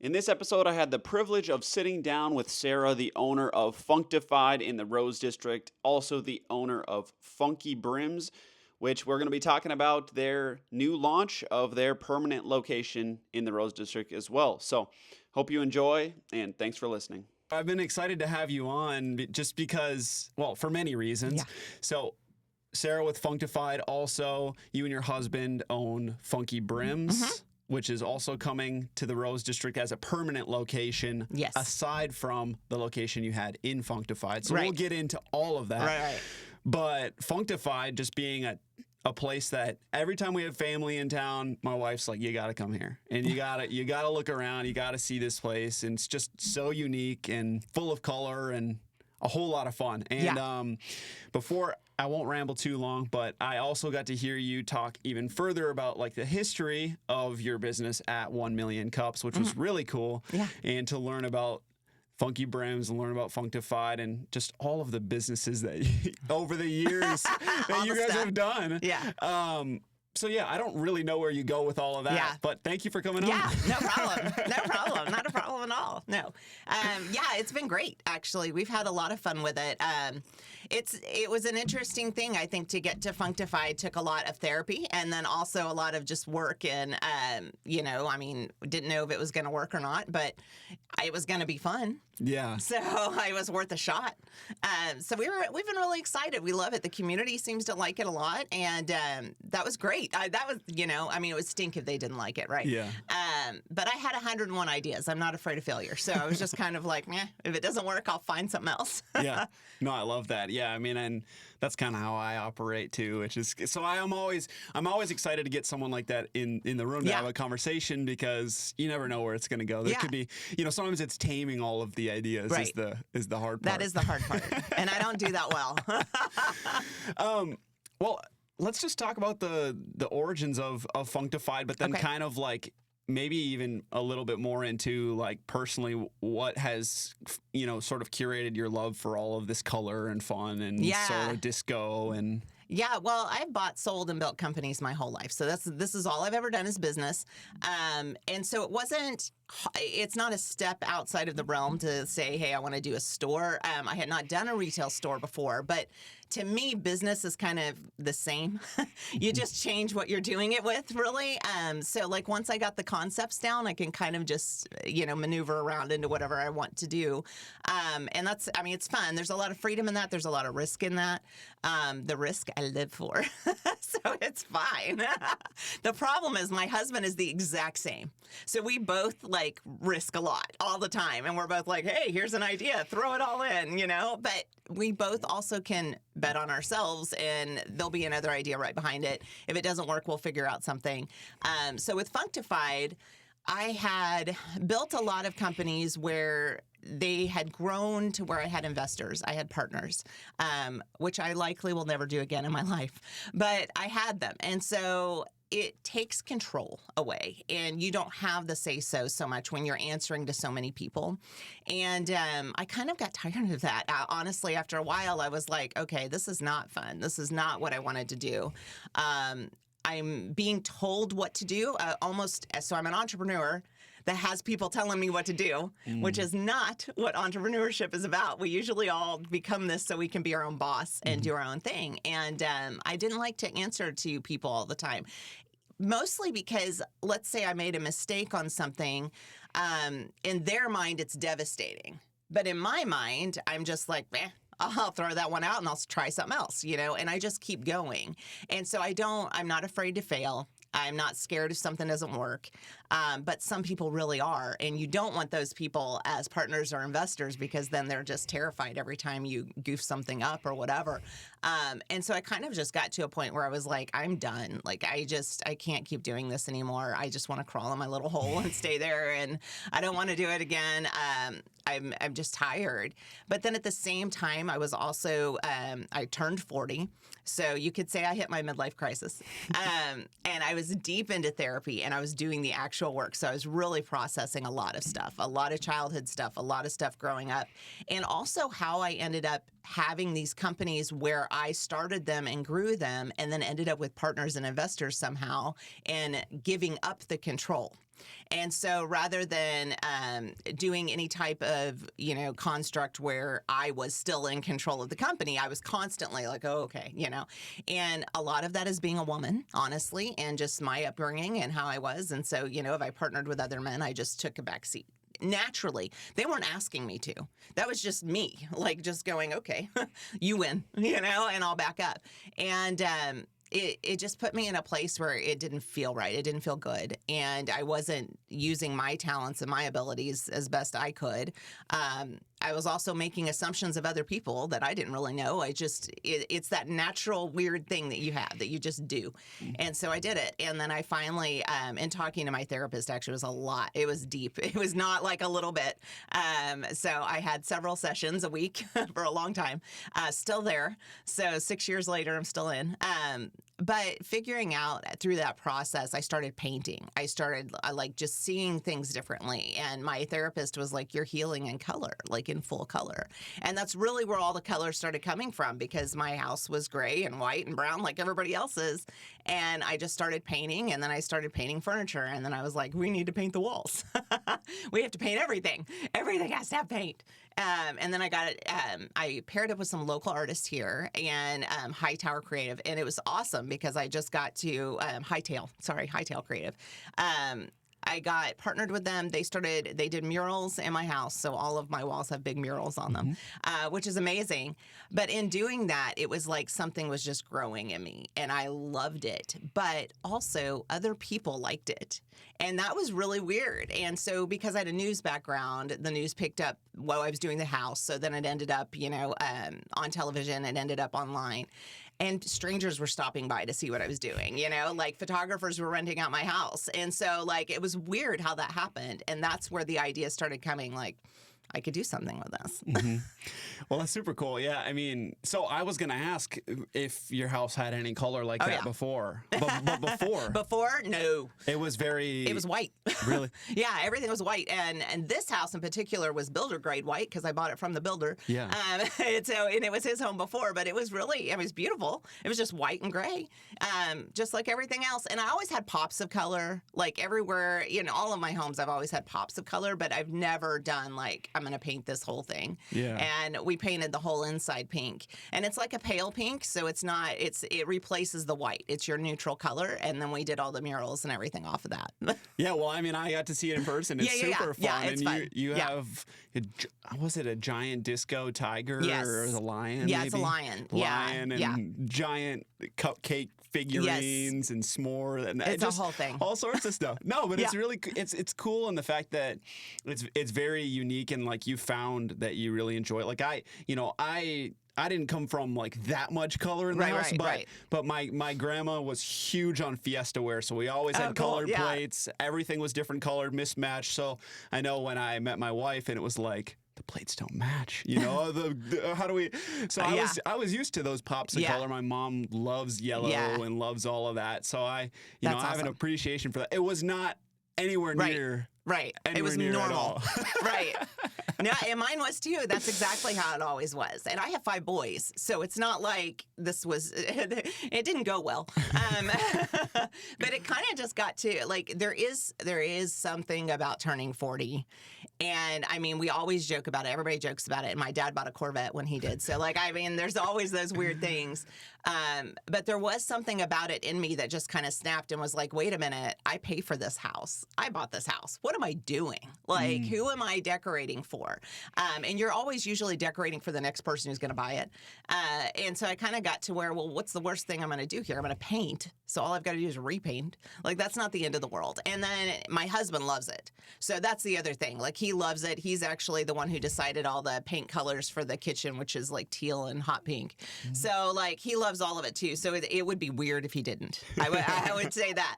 In this episode, I had the privilege of sitting down with Sarah, the owner of Funkified in the Rose District, also the owner of Funky Brims, which we're going to be talking about their new launch of their permanent location in the Rose District as well. So, hope you enjoy, and thanks for listening. I've been excited to have you on just because, well, for many reasons. Yeah. So, Sarah with Funkified, also, you and your husband own Funky Brims, which is also coming to the Rose District as a permanent location, Yes. aside from the location you had in Funkified. So Right. we'll get into all of that. Right. But Funkified just being a place that every time we have family in town, my wife's like, you got to come here. And you got to look around. You got to see this place. And it's just so unique and full of color and a whole lot of fun. And before, I won't ramble too long, but I also got to hear you talk even further about like the history of your business at 1 Million Cups, which was really cool. Yeah. And to learn about Funky Brims and learn about Funkified and just all of the businesses that over the years that you guys have done. Yeah. So yeah, I don't really know where you go with all of that, Yeah. but thank you for coming on. Yeah, no problem. No problem. Not a problem at all. No. Yeah, it's been great, actually. We've had a lot of fun with it. It was an interesting thing, I think, to get to Funkified. Took a lot of therapy and then also a lot of just work. And, didn't know if it was going to work or not, but it was going to be fun. Yeah. So it was worth a shot. So we've been really excited. We love it. The community seems to like it a lot, and that was great. It would stink if they didn't like it, right? Yeah. But I had 101 ideas. I'm not afraid of failure, so I was just kind of like, meh, if it doesn't work, I'll find something else. Yeah. No, I love that. Yeah, I mean, and that's kind of how I operate too, which is so I'm always excited to get someone like that in the room to have a conversation because you never know where it's going to go. There could be, sometimes it's taming all of the ideas Right. is the hard part. That is the hard part, and I don't do that well. Well, let's just talk about the origins of Funkified, but then Okay. kind of like maybe even a little bit more into like personally what has sort of curated your love for all of this color and fun and sort of disco and. Yeah, well, I've bought, sold, and built companies my whole life. So this is all I've ever done is business. And so it's not a step outside of the realm to say, hey, I want to do a store. I had not done a retail store before, but to me, business is kind of the same. You just change what you're doing it with, really. So like once I got the concepts down, I can kind of just, maneuver around into whatever I want to do. And it's fun. There's a lot of freedom in that. There's a lot of risk in that. The risk I live for. So it's fine. The problem is my husband is the exact same. So we both like risk a lot all the time. And we're both like, hey, here's an idea. Throw it all in, But we both also can bet on ourselves and there'll be another idea right behind it. If it doesn't work, we'll figure out something. So with Funkified, I had built a lot of companies where they had grown to where I had investors. I had partners, which I likely will never do again in my life. But I had them. And so it takes control away and you don't have the say-so so much when you're answering to so many people. And I kind of got tired of that. Honestly, after a while, I was like, okay, this is not fun. This is not what I wanted to do. I'm being told what to do so I'm an entrepreneur that has people telling me what to do, which is not what entrepreneurship is about. We usually all become this so we can be our own boss and do our own thing. And I didn't like to answer to people all the time. Mostly because, let's say I made a mistake on something, in their mind, it's devastating. But in my mind, I'm just like, I'll throw that one out and I'll try something else, and I just keep going. And so I'm not afraid to fail. I'm not scared if something doesn't work. But some people really are. And you don't want those people as partners or investors because then they're just terrified every time you goof something up or whatever. And so I kind of just got to a point where I was like, I'm done. Like, I can't keep doing this anymore. I just want to crawl in my little hole and stay there. And I don't want to do it again. I'm just tired. But then at the same time, I was also, I turned 40. So you could say I hit my midlife crisis. And I was deep into therapy and I was doing the actual work. So I was really processing a lot of stuff, a lot of childhood stuff, a lot of stuff growing up, and also how I ended up having these companies where I started them and grew them and then ended up with partners and investors somehow and giving up the control. And so rather than doing any type of, construct where I was still in control of the company, I was constantly like, oh, okay, And a lot of that is being a woman, honestly, and just my upbringing and how I was. And so, if I partnered with other men, I just took a back seat. Naturally, they weren't asking me to. That was just me, like just going, okay, you win, and I'll back up. And it just put me in a place where it didn't feel right. It didn't feel good. And I wasn't using my talents and my abilities as best I could. I was also making assumptions of other people that I didn't really know. It's that natural weird thing that you have that you just do. And so I did it. And then I finally, in talking to my therapist, actually was a lot. It was deep. It was not like a little bit. So I had several sessions a week for a long time, still there. So 6 years later, I'm still in. But figuring out through that process, I started painting. I started like just seeing things differently. And my therapist was like, you're healing in color, like in full color. And that's really where all the colors started coming from, because my house was gray and white and brown like everybody else's. And I just started painting, and then I started painting furniture. And then I was like, we need to paint the walls. We have to paint everything. Everything has to have paint. And then I got it. I paired up with some local artists here and Hightower Creative, and it was awesome because I just got to Hightail Creative. I got partnered with them. They did murals in my house. So all of my walls have big murals on them, which is amazing. But in doing that, it was like something was just growing in me, and I loved it. But also other people liked it. And that was really weird. And so because I had a news background, the news picked up while I was doing the house. So then it ended up, on television. It ended up online. And strangers were stopping by to see what I was doing, like photographers were renting out my house. And so like it was weird how that happened. And that's where the idea started coming, like, I could do something with this. Well, that's super cool. Yeah, I mean, so I was going to ask if your house had any color like that before. But before? Before? No. It was It was white. Really? Yeah, everything was white. And this house in particular was builder grade white because I bought it from the builder. Yeah. And it was his home before, but it was beautiful. It was just white and gray, just like everything else. And I always had pops of color, like everywhere. All of my homes, I've always had pops of color, but I've never done like, I'm going to paint this whole thing. Yeah. And we painted the whole inside pink. And it's like a pale pink, so it replaces the white. It's your neutral color. And then we did all the murals and everything off of that. Yeah, well, I mean, I got to see it in person. It's super fun. Yeah, it's and fun. You have, was it a giant disco tiger or a lion? Yeah, maybe? it's a lion. Lion and giant cupcake figurines and s'more, and it's a whole thing, all sorts of stuff. No, but it's really it's cool in the fact that it's very unique, and like you found that you really enjoy it. Like I didn't come from like that much color in the house, but my grandma was huge on Fiesta ware, so we always had colored plates. Everything was different colored, mismatched. So I know when I met my wife, and it was like, the plates don't match, how do we? So I was used to those pops of color. My mom loves yellow and loves all of that. So I have an appreciation for that. It was not anywhere near. Right. It was normal. Right. No, and mine was too. That's exactly how it always was. And I have 5 boys, so it's not like it didn't go well. But it kind of just got to, like, there is something about turning 40. And I mean, we always joke about it. Everybody jokes about it. And my dad bought a Corvette when he did. So, like, I mean, there's always those weird things. But there was something about it in me that just kind of snapped and was like, wait a minute, I pay for this house. I bought this house. What am I doing? Like, who am I decorating for? And you're always usually decorating for the next person who's going to buy it. And so I kind of got to where, well, what's the worst thing I'm going to do here? I'm going to paint. So all I've got to do is repaint. Like, that's not the end of the world. And then my husband loves it. So that's the other thing. Like, he loves it. He's actually the one who decided all the paint colors for the kitchen, which is like teal and hot pink. So, like, he loves all of it too. So it would be weird if he didn't. I would say that.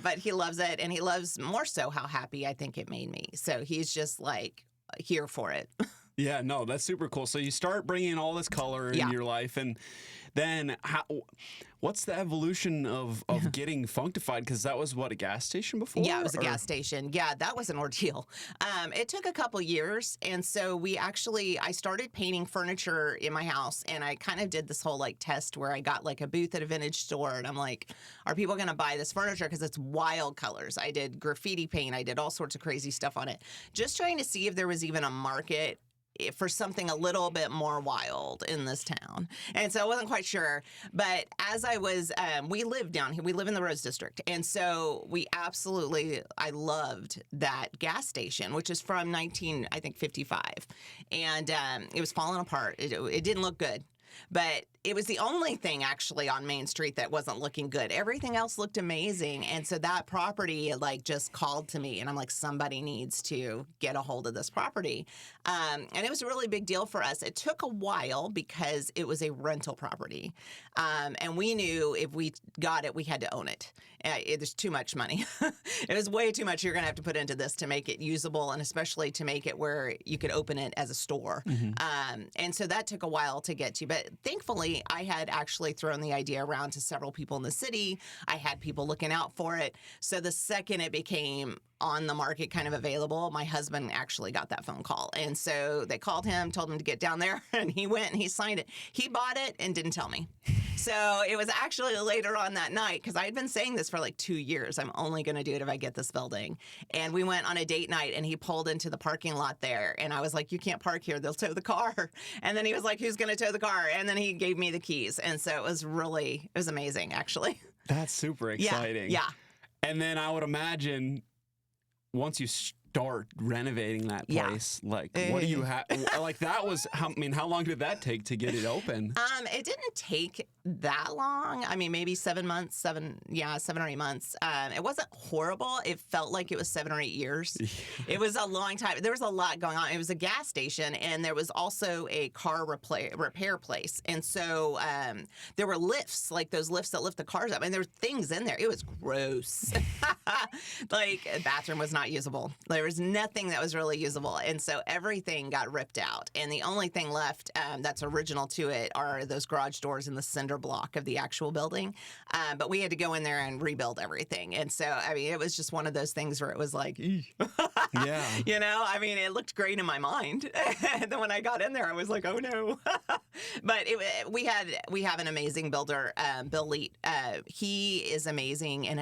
But he loves it, and he loves more so how happy I think it made me. So he's just like here for it. Yeah, no, that's super cool. So you start bringing all this color in your life, and then what's the evolution of getting Funkified? Because that was what, a gas station before? Yeah, it was a gas station. Yeah, that was an ordeal. It took a couple years, and so I started painting furniture in my house, and I kind of did this whole like test where I got like a booth at a vintage store, and I'm like, are people going to buy this furniture? Because it's wild colors. I did graffiti paint. I did all sorts of crazy stuff on it, just trying to see if there was even a market for something a little bit more wild in this town. And so I wasn't quite sure. But as I was, we live down here. We live in the Rose District. And so I loved that gas station, which is from 1955. And it was falling apart. It didn't look good. But it was the only thing actually on Main Street that wasn't looking good. Everything else looked amazing. And so that property like just called to me, and I'm like, somebody needs to get a hold of this property. And it was a really big deal for us. It took a while because it was a rental property. And we knew if we got it, we had to own it. There's too much money. It was way too much you're going to have to put into this to make it usable, and especially to make it where you could open it as a store. And so that took a while to get to. But thankfully, I had actually thrown the idea around to several people in the city. I had people looking out for it. So the second it became on the market, kind of available, my husband actually got that phone call. And so they called him, told him to get down there, and he went and he signed it. He bought it and didn't tell me. So it was actually later on that night, because I had been saying this for like 2 years. I'm only going to do it if I get this building. And we went on a date night, and he pulled into the parking lot there. And I was like, you can't park here. They'll tow the car. And then he was like, who's going to tow the car? And then he gave me the keys. And so it was amazing, actually. That's super exciting. Yeah. And then I would imagine once you start renovating that place, like, what do you have? Like, that was, how long did that take to get it open? It didn't take that long. I mean, maybe 7 months, 7 or 8 months. It wasn't horrible. It felt like it was 7 or 8 years. It was a long time. There was a lot going on. It was a gas station, and there was also a car repair place. And so there were lifts, like those lifts that lift the cars up, and there were things in there. It was gross. Like, a bathroom was not usable. There was nothing that was really usable. And so everything got ripped out. And the only thing left that's original to it are those garage doors in the cinder block of the actual building. But we had to go in there and rebuild everything. And so, I mean, it was just one of those things where it was like, yeah. You know, I mean, it looked great in my mind. And then when I got in there, I was like, oh no. But we have an amazing builder, Bill Leet. He is amazing and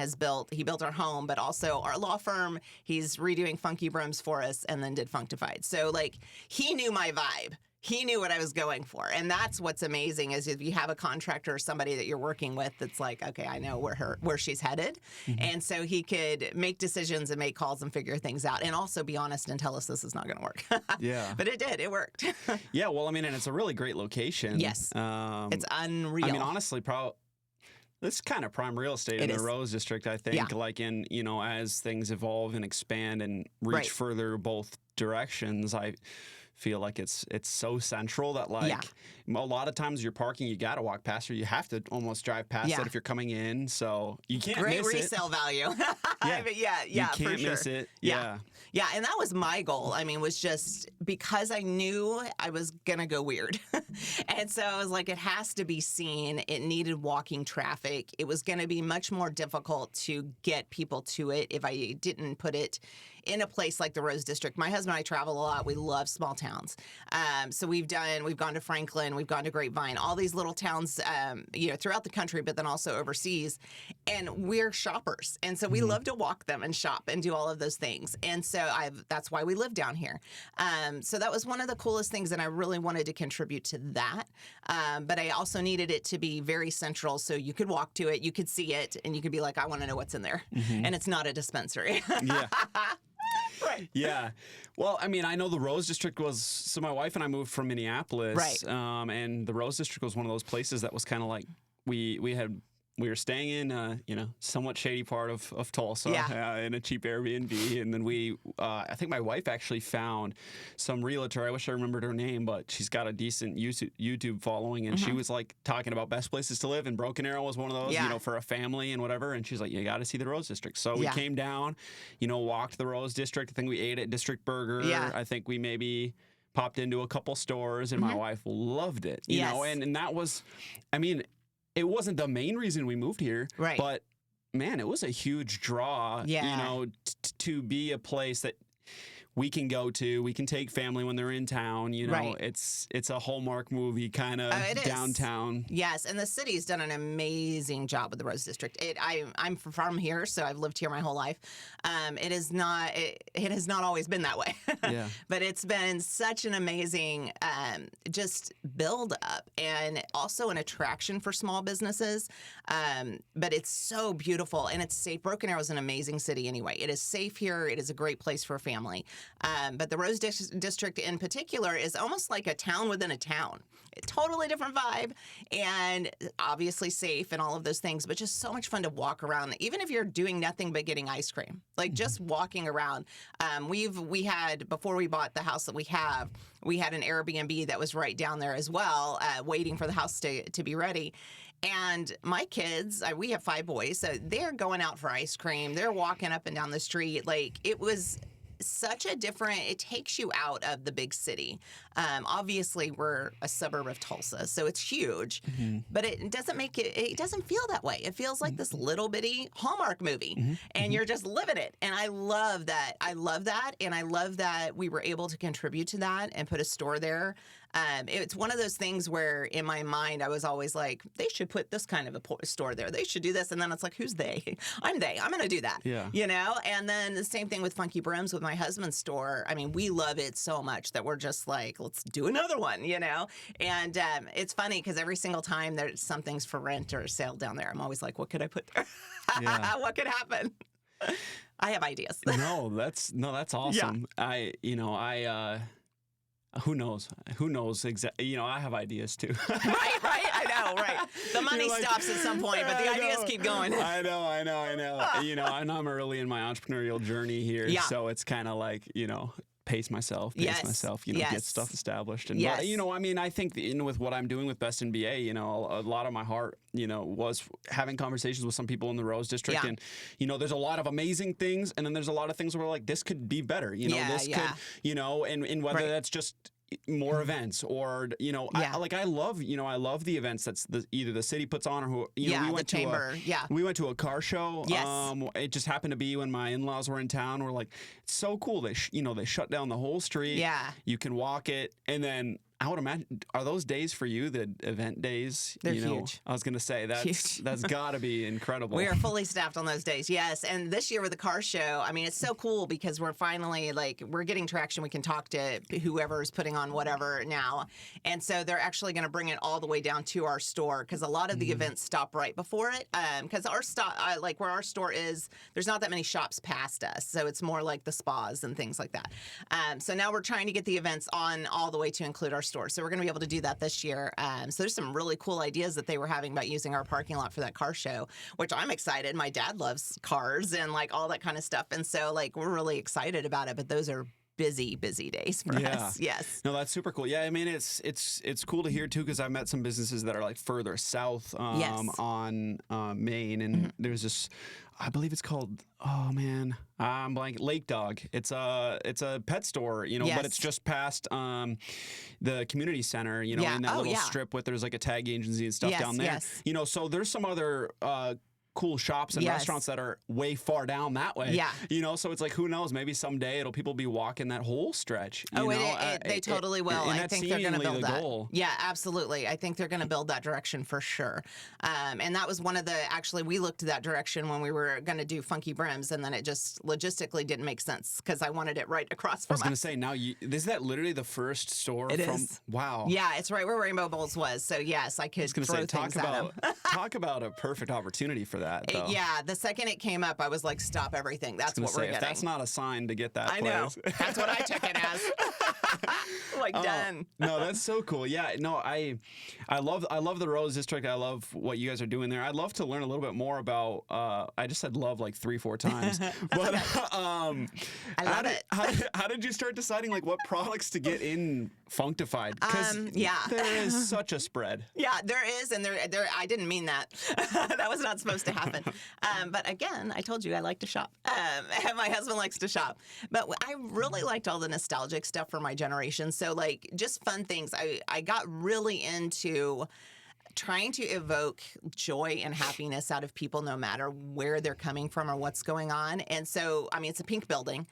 he built our home, but also our law firm. He's redoing Funky Brims for us, and then did Funkified. So like, he knew my vibe. He knew what I was going for. And that's what's amazing, is if you have a contractor or somebody that you're working with that's like, okay, I know where she's headed. And so he could make decisions and make calls and figure things out, and also be honest and tell us this is not going to work. Yeah. But it did. It worked. Yeah, well, I mean, and it's a really great location. Yes. It's unreal. I mean, honestly, it's kind of prime real estate in the Rose District, I think. Yeah. Like, as things evolve and expand and reach further both directions, I feel like it's so central that, like, a lot of times you're parking, you got to walk past, or you have to almost drive past it if you're coming in. So you can't miss it. Great resale value. Yeah. You can't miss it. Yeah. Yeah, and that was my goal. I mean, was just because I knew I was going to go weird. And so I was like, it has to be seen. It needed walking traffic. It was going to be much more difficult to get people to it if I didn't put it in a place like the Rose District. My husband and I travel a lot. We love small towns. So we've gone to Franklin, we've gone to Grapevine, all these little towns, throughout the country, but then also overseas. And we're shoppers. And so we love to walk them and shop and do all of those things. And so that's why we live down here. So that was one of the coolest things, and I really wanted to contribute to that. But I also needed it to be very central, so you could walk to it, you could see it, and you could be like, I want to know what's in there. And it's not a dispensary. Yeah. Right. Yeah. Well, I mean, I know the Rose District so my wife and I moved from Minneapolis. Right. And the Rose District was one of those places that was kind of like, we were staying in somewhat shady part of Tulsa in a cheap Airbnb, and then I think my wife actually found some realtor. I wish I remembered her name, but she's got a decent YouTube following, and she was like talking about best places to live, and Broken Arrow was one of those, for a family and whatever. And she's like, you got to see the Rose District. So we came down, walked the Rose District. I think we ate at District Burger. Yeah. I think we maybe popped into a couple stores, and my wife loved it. You know, Yes. and that was, I mean, it wasn't the main reason we moved here, Right. but man, it was a huge draw. Yeah. You know, to be a place that we can go to. We can take family when they're in town. You know, Right. it's a Hallmark movie kind of it is. downtown. Yes, and the city's done an amazing job with the Rose District. I'm from here, so I've lived here my whole life. It is not. It has not always been that way. Yeah. But it's been such an amazing just build up, and also an attraction for small businesses. But it's so beautiful, and it's safe. Broken Arrow is an amazing city anyway. It is safe here. It is a great place for a family. But the Rose District in particular is almost like a town within a town. A totally different vibe, and obviously safe and all of those things, but just so much fun to walk around, even if you're doing nothing but getting ice cream. Like just walking around. We had, before we bought the house that we have, we had an Airbnb that was right down there as well, waiting for the house to be ready. And my kids, we have 5 boys, so they're going out for ice cream. They're walking up and down the street. Like, it was such a different, it takes you out of the big city. Obviously, we're a suburb of Tulsa, so it's huge, but it doesn't feel that way. It feels like this little bitty Hallmark movie, and you're just living it. And I love that. And I love that we were able to contribute to that and put a store there. It's one of those things where in my mind, I was always like, they should put this kind of a store there. They should do this. And then it's like, who's they? I'm they. I'm going to do that. Yeah. You know? And then the same thing with Funky Brims with my husband's store. I mean, we love it so much that we're just like, let's do another one, you know? And it's funny because every single time there's something's for rent or sale down there, I'm always like, what could I put there? Yeah. What could happen? I have ideas. That's awesome. Who knows exactly? You know, I have ideas too. right. I know, right. The money stops at some point, but the ideas keep going. I know. You know, I'm early in my entrepreneurial journey here, so it's kind of like, you know, pace myself, you know, get stuff established. And, but, you know, I mean, I think with what I'm doing with Best in BA, you know, a lot of my heart, you know, was having conversations with some people in the Rose District. And, you know, there's a lot of amazing things. And then there's a lot of things where we're like, this could be better. You know, this could, you know, and whether that's just more events or, you know, I love the events that's either the city puts on or who, you know, we went the chamber. We went to a car show. It just happened to be when my in-laws were in town. We're like, it's so cool. They shut down the whole street. Yeah. You can walk it. And then I would imagine, are those days for you, the event days? They're huge. I was going to say, that's got to be incredible. We are fully staffed on those days, yes. And this year with the car show, I mean, it's so cool because we're finally, like, we're getting traction. We can talk to whoever's putting on whatever now. And so they're actually going to bring it all the way down to our store because a lot of the events stop right before it. Because our like where our store is, there's not that many shops past us. So it's more like the spas and things like that. So now we're trying to get the events on all the way to include our store. So we're going to be able to do that this year. So there's some really cool ideas that they were having about using our parking lot for that car show, which I'm excited. My dad loves cars and like all that kind of stuff. And so like we're really excited about it. But those are busy days for us. Yes. No, that's super cool. Yeah, I mean it's cool to hear too because I've met some businesses that are like further south on Maine, and there's this, I believe it's called, oh man, I'm blanking, Lake Dog. It's a pet store, you know, but it's just past the community center, you know, in that little strip with there's like a tag agency and stuff down there. You know, so there's some other cool shops and restaurants that are way far down that way. Yeah. You know, so it's like, who knows? Maybe someday people be walking that whole stretch. They totally will. And I think they're going to build that. Goal. Yeah, absolutely. I think they're going to build that direction for sure. And that was one of we looked at that direction when we were going to do Funky Brims, and then it just logistically didn't make sense because I wanted it right across from us. I was going to say, is that literally the first store? It is. Wow. Yeah, it's right where Rainbow Bowls was. So yes, I could throw things at them. Talk about a perfect opportunity for that. Yeah, the second it came up, I was like, stop everything. That's what we're getting. That's not a sign to get that place. I know. That's what I took it as. Done. No, that's so cool. Yeah, no, I love the Rose District. I love what you guys are doing there. I'd love to learn a little bit more about, I just said love like 3-4 times. But I love it. How did you start deciding like what products to get in Funkified? Because Yeah. there is such a spread. Yeah, there is, and there. I didn't mean that. That was not supposed to happen. But again, I told you I like to shop. And my husband likes to shop. But I really liked all the nostalgic stuff for my generation. So like just fun things. I got really into trying to evoke joy and happiness out of people no matter where they're coming from or what's going on. And so, I mean, it's a pink building.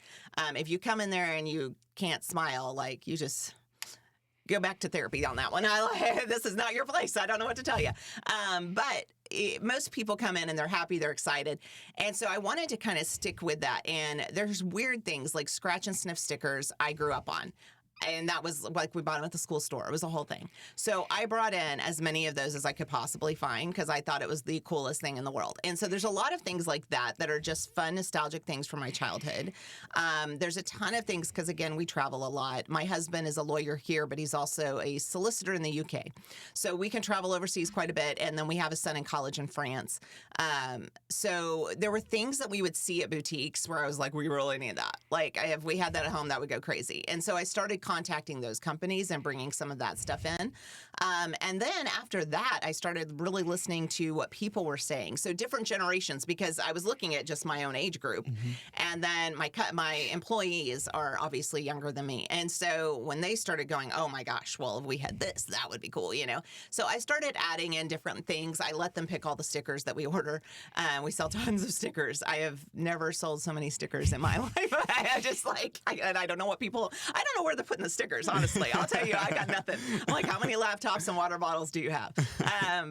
If you come in there and you can't smile, like you just go back to therapy on that one. This is not your place. I don't know what to tell you. But most people come in and they're happy, they're excited. And so I wanted to kind of stick with that. And there's weird things like scratch and sniff stickers I grew up on. And that was like we bought them at the school store. It was a whole thing. So I brought in as many of those as I could possibly find because I thought it was the coolest thing in the world. And so there's a lot of things like that that are just fun, nostalgic things from my childhood. There's a ton of things because, again, we travel a lot. My husband is a lawyer here, but he's also a solicitor in the UK. So we can travel overseas quite a bit. And then we have a son in college in France. So there were things that we would see at boutiques where I was like, we really need that. Like, if we had that at home, that would go crazy. And so I started contacting those companies and bringing some of that stuff in. And then after that, I started really listening to what people were saying. So different generations, because I was looking at just my own age group. And then my employees are obviously younger than me. And so when they started going, oh my gosh, well, if we had this, that would be cool, you know? So I started adding in different things. I let them pick all the stickers that we order. We sell tons of stickers. I have never sold so many stickers in my life. I just like, I don't know what people, I don't know where they're putting the stickers, honestly. I'll tell you, I got nothing. I'm like, how many laptops and water bottles do you have?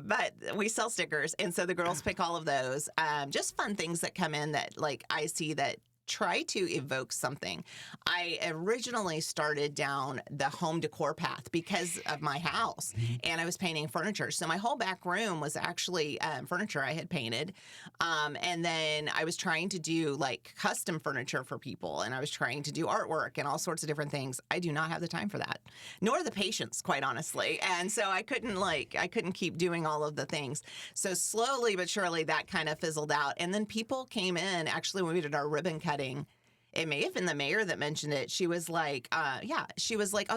But we sell stickers. And so the girls pick all of those. Just fun things that come in that like I see that try to evoke something. I originally started down the home decor path because of my house, and I was painting furniture. So my whole back room was actually furniture I had painted. And then I was trying to do like custom furniture for people, and I was trying to do artwork and all sorts of different things. I do not have the time for that, nor the patience, quite honestly. And so I couldn't keep doing all of the things. So slowly but surely that kind of fizzled out. And then people came in, actually when we did our ribbon cutting, it may have been the mayor that mentioned it. She was like, oh,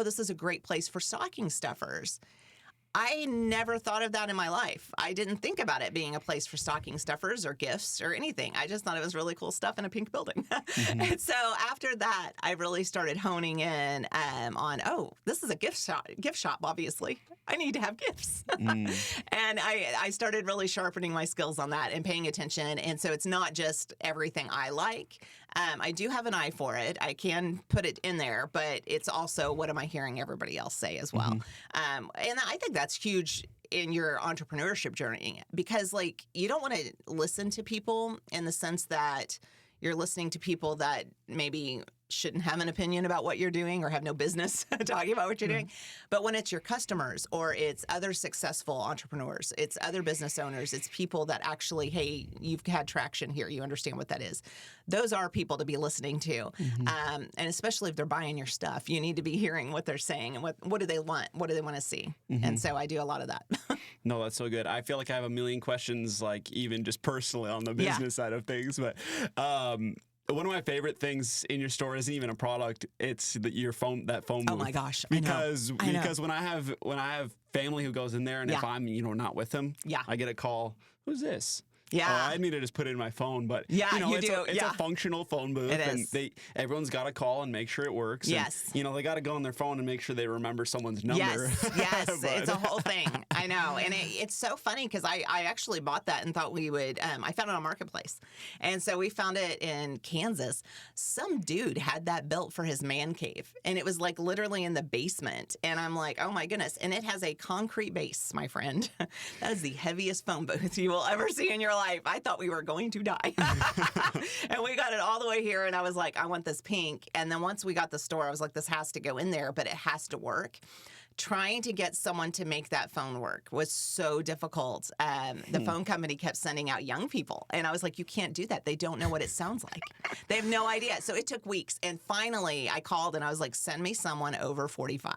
this is a great place for stocking stuffers. I never thought of that in my life. I didn't think about it being a place for stocking stuffers or gifts or anything. I just thought it was really cool stuff in a pink building. And so after that, I really started honing in on, this is a gift shop, obviously. I need to have gifts. And I started really sharpening my skills on that and paying attention. And so it's not just everything I like. I do have an eye for it. I can put it in there, but it's also what am I hearing everybody else say as well. And I think that's huge in your entrepreneurship journey because like you don't want to listen to people in the sense that you're listening to people that maybe shouldn't have an opinion about what you're doing or have no business talking about what you're doing. But when it's your customers or it's other successful entrepreneurs, it's other business owners, it's people that actually, hey, you've had traction here, you understand what that is. Those are people to be listening to. And especially if they're buying your stuff, you need to be hearing what they're saying and what do they want? What do they want to see? And so I do a lot of that. No, that's so good. I feel like I have a million questions, like even just personally on the business side of things. But one of my favorite things in your store isn't even a product; it's that phone booth. Oh my gosh! Because I know. when I have family who goes in there, and if I'm not with them, I get a call. Who's this? Yeah. I need to just put it in my phone, but you it's do. It's a functional phone booth, It is. and everyone's got to call and make sure it works. Yes. And, they got to go on their phone and make sure they remember someone's number. Yes, it's a whole thing. I know, and it's so funny because I actually bought that and thought we would. I found it on Marketplace, and so we found it in Kansas. Some dude had that built for his man cave, and it was like literally in the basement. And I'm like, oh my goodness! And it has a concrete base, my friend. That is the heaviest phone booth you will ever see in your life. I thought we were going to die. And we got it all the way here, and I was like, I want this pink. And then once we got the store, I was like, this has to go in there, but it has to work. Trying to get someone to make that phone work was so difficult. The phone company kept sending out young people. And I was like, you can't do that. They don't know what it sounds like. They have no idea. So it took weeks. And finally, I called and I was like, send me someone over 45.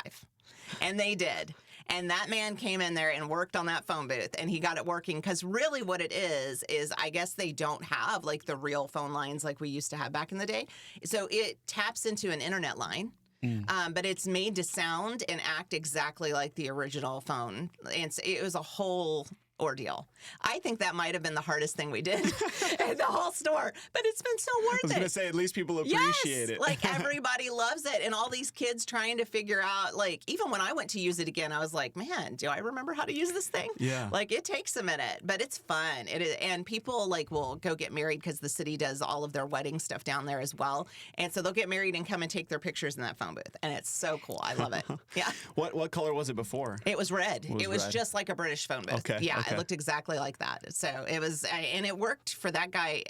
And they did. And that man came in there and worked on that phone booth, and he got it working. Because really what it is I guess they don't have like the real phone lines like we used to have back in the day. So it taps into an internet line. but it's made to sound and act exactly like the original phone. And it was a whole ordeal. I think that might have been the hardest thing we did in the whole store, but it's been so worth it. I was going to say, at least people appreciate it. Like everybody loves it. And all these kids trying to figure out, like, even when I went to use it again, I was like, man, do I remember how to use this thing? Yeah. Like, it takes a minute, but it's fun. It is, and people like will go get married because the city does all of their wedding stuff down there as well. And so they'll get married and come and take their pictures in that phone booth. And it's so cool. I love it. Yeah. What color was it before? It was red. It was red. just like a British phone booth. Okay. Yeah. Okay. It looked exactly like that. So it was, and it worked for that guy.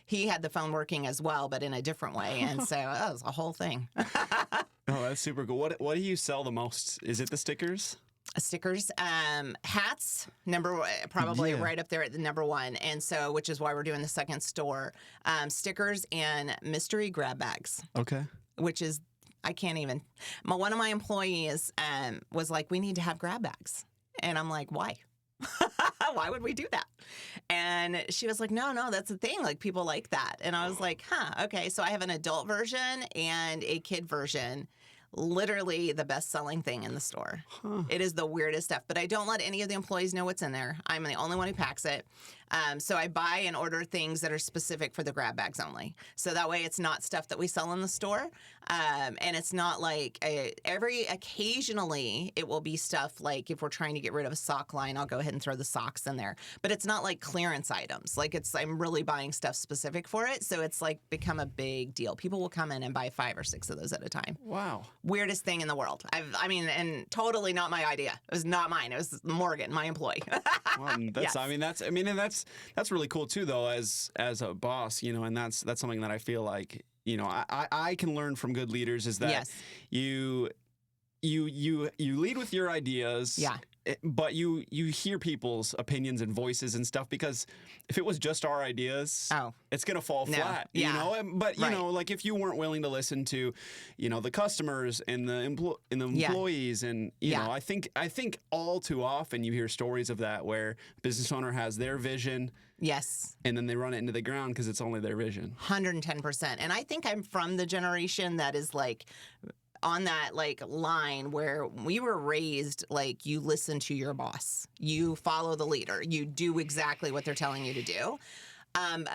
He had the phone working as well, but in a different way. And so that was a whole thing. Oh, that's super cool. What do you sell the most? Is it the stickers? Stickers, hats, probably right up there at the number one. And so, which is why we're doing the second store. Stickers and mystery grab bags. Okay. Which is, I can't even. One of my employees was like, we need to have grab bags. And I'm like, why? Why would we do that? And she was like, no, that's the thing. Like, people like that. And I was like, okay. So I have an adult version and a kid version. Literally the best-selling thing in the store. It is the weirdest stuff, but I don't let any of the employees know what's in there. I'm the only one who packs it. So I buy and order things that are specific for the grab bags only. So that way it's not stuff that we sell in the store. And it's not like occasionally it will be stuff like if we're trying to get rid of a sock line, I'll go ahead and throw the socks in there. But it's not like clearance items. Like I'm really buying stuff specific for it. So it's like become a big deal. People will come in and buy 5 or 6 of those at a time. Wow. Weirdest thing in the world. And totally not my idea. It was not mine. It was Morgan, my employee. Well, that's really cool too, though, as a boss, and that's something that I feel like, I can learn from good leaders is that Yes. you lead with your ideas. Yeah. But you hear people's opinions and voices and stuff, because if it was just our ideas, it's going to fall flat, Yeah. But, Right. Like if you weren't willing to listen to, the customers and the employees and, I think all too often you hear stories of that where a business owner has their vision. Yes. And then they run it into the ground because it's only their vision. 110%. And I think I'm from the generation that is like on that like line where we were raised like you listen to your boss, you follow the leader, you do exactly what they're telling you to do.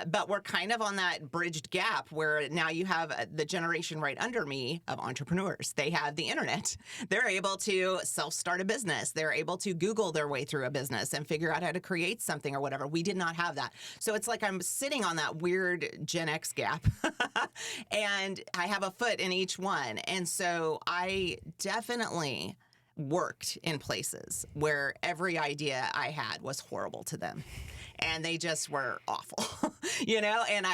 But we're kind of on that bridged gap where now you have the generation right under me of entrepreneurs. They have the internet. They're able to self-start a business. They're able to Google their way through a business and figure out how to create something or whatever. We did not have that. So it's like I'm sitting on that weird Gen X gap and I have a foot in each one. And so I definitely worked in places where every idea I had was horrible to them. And they just were awful, and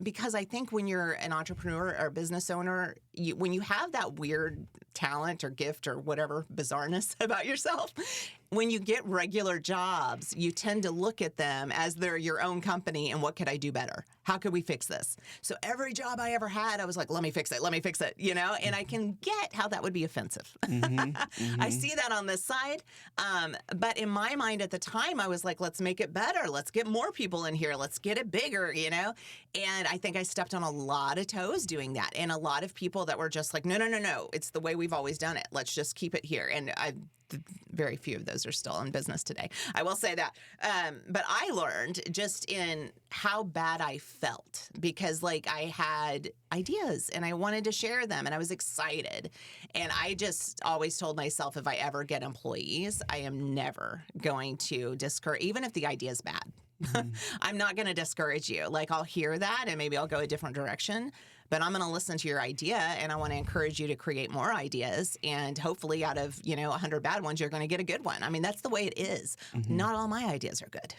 because I think when you're an entrepreneur or a business owner, when you have that weird talent or gift or whatever bizarreness about yourself, when you get regular jobs, you tend to look at them as they're your own company and what could I do better? How could we fix this? So every job I ever had, I was like, let me fix it, and I can get how that would be offensive. I see that on this side. But in my mind at the time, I was like, let's make it better. Let's get more people in here. Let's get it bigger, And I think I stepped on a lot of toes doing that. And a lot of people that were just like, no. It's the way we've always done it. Let's just keep it here. And very few of those are still in business today. I will say that. But I learned just in how bad I felt because like I had ideas and I wanted to share them and I was excited. And I just always told myself if I ever get employees, I am never going to discourage, even if the idea is bad. I'm not going to discourage you. Like I'll hear that and maybe I'll go a different direction. But I'm going to listen to your idea and I want to encourage you to create more ideas. And hopefully out of, 100 bad ones, you're going to get a good one. I mean, that's the way it is. Not all my ideas are good.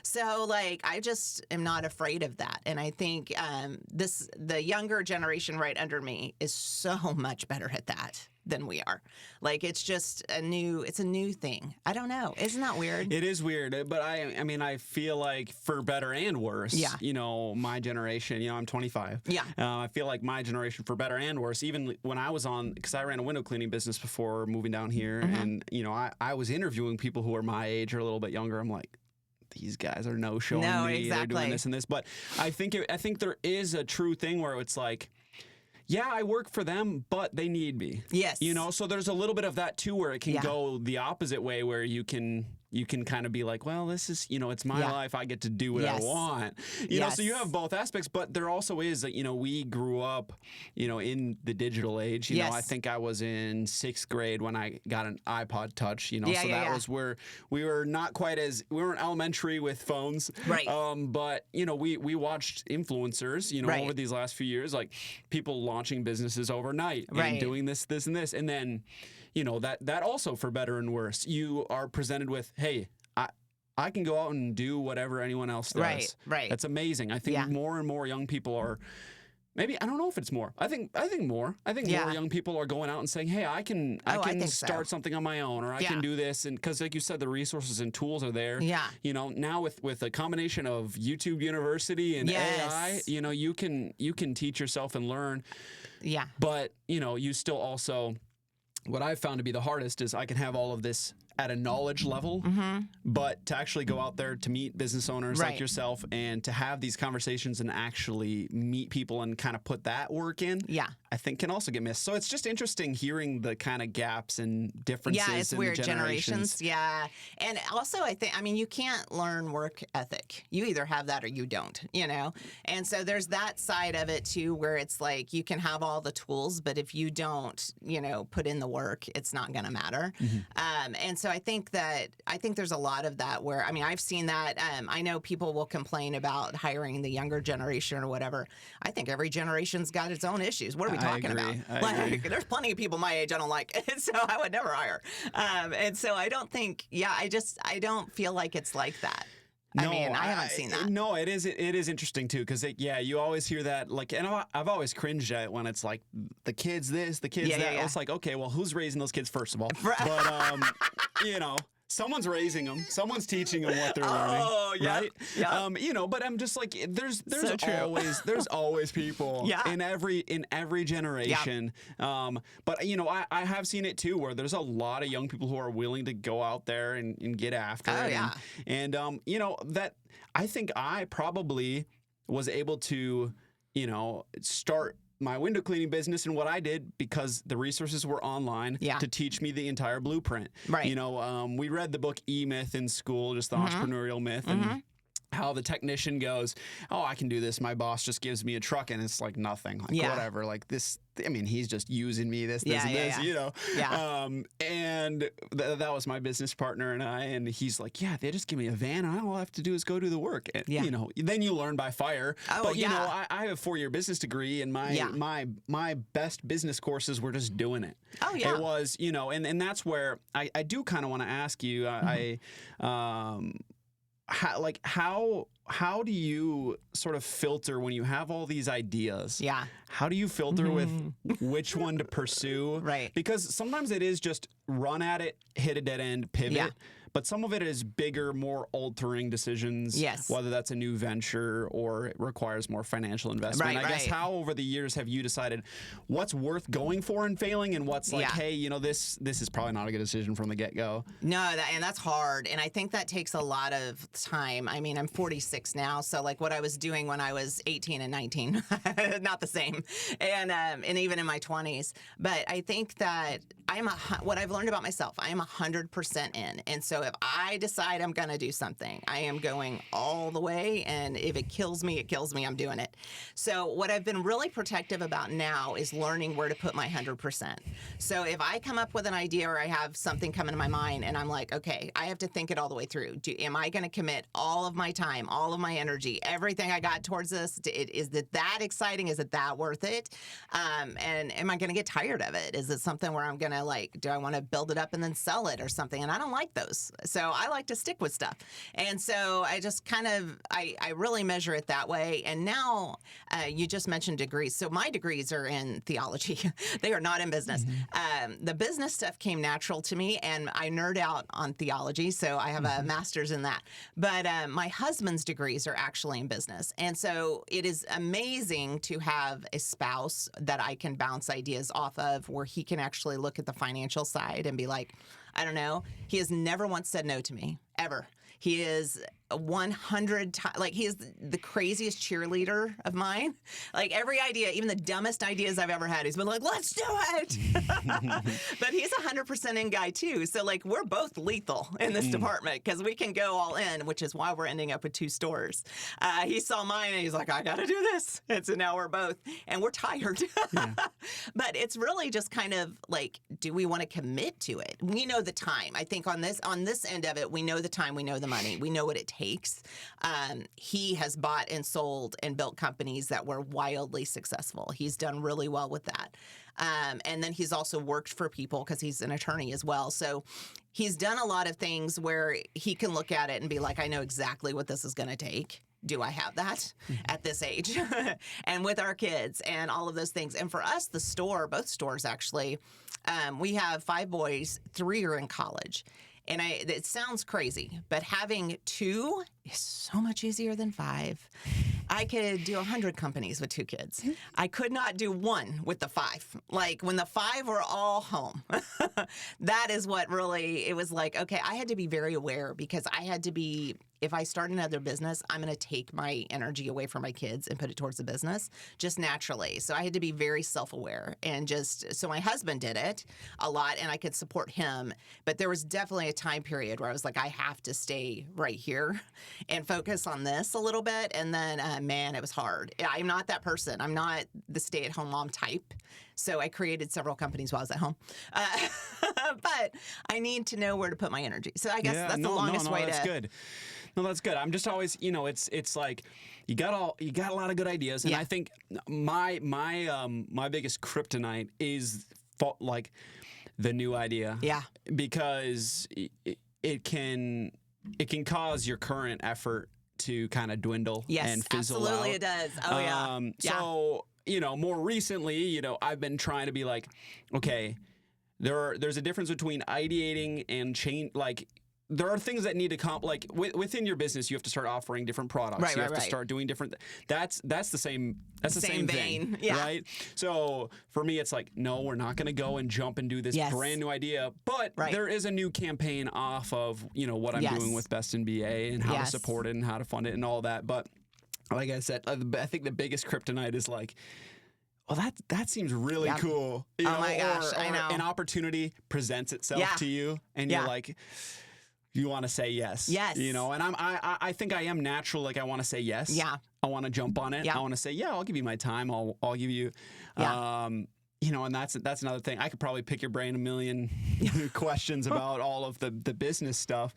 So like, I just am not afraid of that. And I think the younger generation right under me is so much better at that than we are. Like it's a new thing. I don't know. Isn't that weird? It is weird, but I feel like for better and worse, my generation, I'm 25. Yeah. I feel like my generation for better and worse, even when I was because I ran a window cleaning business before moving down here and, I was interviewing people who are my age or a little bit younger. I'm like, these guys are showing me exactly. they're doing this and this. But I think there is a true thing where it's like, yeah, I work for them, but they need me. Yes. You know, so there's a little bit of that too, where it can Yeah. go the opposite way, where you can kind of be like, well, this is, you know, it's my Yeah. life. I get to do what I Yes. want. You know, so you Yes. have both aspects, but there also is that, you know, we grew up, you know, in the digital age. You know, I Yes. think I was in 6th grade when I got an iPod Touch, you know, Yeah, so yeah, that yeah. was where we were not quite as, we weren't elementary with phones. Right. But, you know, we watched influencers, you know, Right. over these last few years, like people launching businesses overnight and Right. doing this, and this. And then, you know, that also, for better and worse, you are presented with, hey, I can go out and do whatever anyone else does. Right, right. That's amazing. I think Yeah. more and more young people are, maybe, I don't know if it's more. I think more. I think Yeah. more young people are going out and saying, hey, I can think so. start something on my own, or I Yeah. can do this. And because, like you said, the resources and tools are there. Yeah. You know, now with a combination of YouTube University and Yes. AI, you know, you can teach yourself and learn. Yeah. But, you know, you still also, what I've found to be the hardest is I can have all of this at a knowledge level, but to actually go out there to meet business owners like Right. yourself and to have these conversations and actually meet people and kind of put that work in, Yeah. I think can also get missed. So it's just interesting hearing the kind of gaps and differences Yeah, it's in weird the generations. Yeah. And also, I mean, you can't learn work ethic. You either have that or you don't, you know? And so there's that side of it too, where it's like you can have all the tools, but if you don't, you know, put in the work, it's not going to matter. And so I think there's a lot of that where, I mean, I've seen that. I know people will complain about hiring the younger generation or whatever. I think every generation's got its own issues. What are we talking agree. about? I agree. There's plenty of people my age I don't like, so I would never hire. And so I don't think, I don't feel like it's like that. I mean, I haven't seen that. No, it is interesting too, because you always hear that, like, and I've always cringed at it when it's like the kids this, the kids Yeah, that. yeah, yeah. It's like, okay, well, who's raising those kids first of all? But you know, someone's raising them, someone's teaching them what they're learning. Oh, yeah, right? yeah. You know, but I'm just like, there's So true. there's always people Yeah. in every generation. But you know, I have seen it too, where there's a lot of young people who are willing to go out there and get after Oh, it. yeah. And you know, that I think I probably was able to, you know, start my window cleaning business and what I did because the resources were online Yeah. to teach me the entire blueprint. Right. You know, we read the book E-Myth in school, just the entrepreneurial myth, and how the technician goes, oh, I can do this. My boss just gives me a truck, and it's like nothing, like Yeah. whatever. Like this, I mean, he's just using me, this, Yeah, and yeah, this, yeah. you know. Yeah. And that was my business partner and I, and he's like, yeah, they just give me a van, and all I have to do is go do the work. And, Yeah. you know, then you learn by fire. Oh, but you know, yeah. I have a 4-year business degree, and Yeah. my best business courses were just doing it. Oh, yeah. It was, you know, and that's where I do kind of want to ask you, how do you sort of filter when you have all these ideas? Yeah. How do you filter with which one to pursue? Right. Because sometimes it is just run at it, hit a dead end, pivot. Yeah. But some of it is bigger, more altering decisions. Yes. Whether that's a new venture or it requires more financial investment. Right, I guess right. how over the years have you decided what's worth going for and failing, and what's like, Yeah. hey, you know, this is probably not a good decision from the get-go? No, and that's hard. And I think that takes a lot of time. I mean, I'm 46 now, so like what I was doing when I was 18 and 19, not the same. And even in my 20s. But I think that what I've learned about myself, I am 100% in. And so if I decide I'm going to do something, I am going all the way. And if it kills me, it kills me. I'm doing it. So what I've been really protective about now is learning where to put my 100%. So if I come up with an idea or I have something come into my mind and I'm like, okay, I have to think it all the way through. Am I going to commit all of my time, all of my energy, everything I got towards this? Is it that exciting? Is it that worth it? And am I going to get tired of it? Is it something where I'm going to like, do I want to build it up and then sell it or something? And I don't like those. So I like to stick with stuff. And so I just kind of, I really measure it that way. And now you just mentioned degrees. So my degrees are in theology. They are not in business. The business stuff came natural to me, and I nerd out on theology. So I have a master's in that. But my husband's degrees are actually in business. And so it is amazing to have a spouse that I can bounce ideas off of, where he can actually look at the financial side and be like, I don't know. He has never once said no to me, ever. He is 100 times. Like, he is the craziest cheerleader of mine. Like, every idea, even the dumbest ideas I've ever had, he's been like, let's do it. But he's 100% in guy too. So, like, we're both lethal in this department because we can go all in, which is why we're ending up with 2 stores. He saw mine and he's like, I got to do this. And so now we're both, and we're tired. But it's really just kind of like, do we want to commit to it? We know the time. I think on this end of it, we know the time, we know the money, we know what it takes. He has bought and sold and built companies that were wildly successful. He's done really well with that. And then he's also worked for people because he's an attorney as well. So he's done a lot of things where he can look at it and be like, I know exactly what this is going to take. Do I have that at this age? And with our kids and all of those things. And for us, the store, both stores actually, we have 5 boys, 3 are in college. And it sounds crazy, but having 2 is so much easier than 5. I could do 100 companies with 2 kids. I could not do 1 with the 5. Like, when the 5 were all home, that is what really, it was like, okay, I had to be very aware because I had to be, if I start another business, I'm going to take my energy away from my kids and put it towards the business just naturally. So I had to be very self-aware, and so my husband did it a lot and I could support him. But there was definitely a time period where I was like, I have to stay right here and focus on this a little bit. And then, man, it was hard. I'm not that person. I'm not the stay-at-home mom type. So I created several companies while I was at home. But I need to know where to put my energy. So I guess that's the longest way that's to... good. No, that's good. I'm just always, it's like you got a lot of good ideas, and I think my biggest kryptonite is like the new idea. Yeah. Because it can cause your current effort to kind of dwindle and fizzle out. Absolutely it does. Oh yeah. So, more recently, I've been trying to be like, okay, there's a difference between ideating and change, like, there are things that need to like within your business. You have to start offering different products. You have to start doing different. That's the same. That's the same thing, right? So for me, it's like, no, we're not going to go and jump and do this brand new idea. But there is a new campaign off of what I'm doing with Best in BA and how to support it and how to fund it and all that. But like I said, I think the biggest kryptonite is like, well, that seems really cool. Oh my gosh, I know. An opportunity presents itself to you, and you're like, you want to say yes. Yes. And I think I am natural. Like, I want to say yes. Yeah. I want to jump on it. Yeah. I want to say, I'll give you my time. I'll give you, and that's another thing. I could probably pick your brain a million questions about all of the business stuff.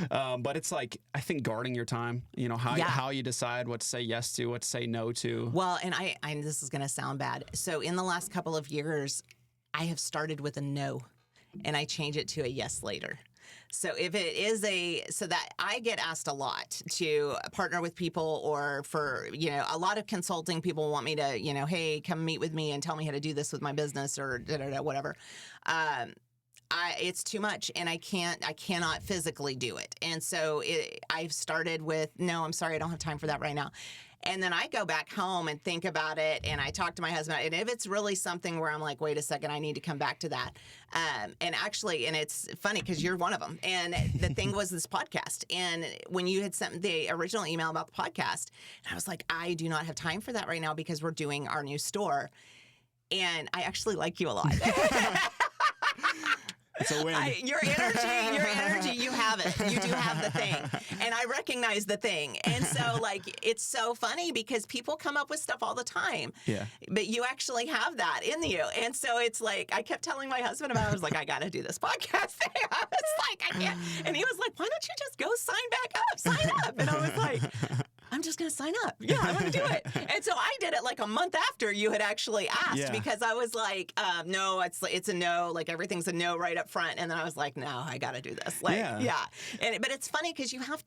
But it's like, I think guarding your time, how you decide what to say yes to, what to say no to. Well, and I this is going to sound bad. So in the last couple of years, I have started with a no, and I change it to a yes later. So if it is so that I get asked a lot to partner with people, or for, a lot of consulting people want me to, hey, come meet with me and tell me how to do this with my business or whatever. It's too much, and I cannot physically do it. And so I've started with, no, I'm sorry, I don't have time for that right now. And then I go back home and think about it, and I talk to my husband. And if it's really something where I'm like, wait a second, I need to come back to that. And it's funny because you're one of them. And the thing was this podcast. And when you had sent the original email about the podcast, I was like, I do not have time for that right now because we're doing our new store. And I actually like you a lot. It's a win. Your energy, you have it. You do have the thing. And I recognize the thing. And so, like, it's so funny because people come up with stuff all the time. Yeah. But you actually have that in you. And so it's like, I kept telling my husband about it. I was like, I got to do this podcast thing. I was like, I can't. And he was like, why don't you just go sign up? And I was like, I'm just going to sign up. Yeah, I want to do it. And so I did it like a month after you had actually asked because I was like, no, it's a no. Like, everything's a no right up front. And then I was like, no, I got to do this. Like, but it's funny because you have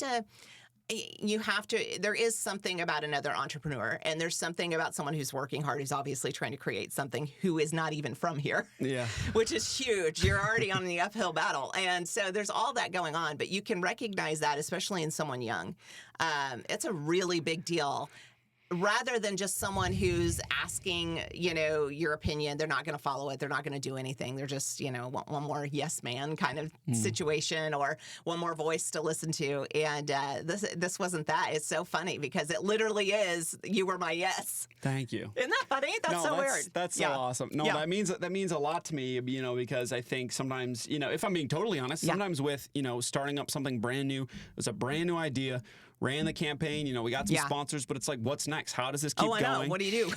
to, there is something about another entrepreneur, and there's something about someone who's working hard, who's obviously trying to create something, who is not even from here. Yeah. Which is huge. You're already on the uphill battle. And so there's all that going on, but you can recognize that, especially in someone young. It's a really big deal. rather than just someone who's asking, your opinion, they're not going to follow it. They're not going to do anything. They're just, one more yes man kind of situation or one more voice to listen to. And this wasn't that. It's so funny because it literally is, you were my yes. Thank you. Isn't that funny? That's so weird. That's so awesome. No, that means a lot to me, because I think sometimes, if I'm being totally honest, sometimes with, starting up something brand new, it's a brand new idea, ran the campaign, we got some sponsors, but it's like, what's next? How does this keep going? Know. What do you do?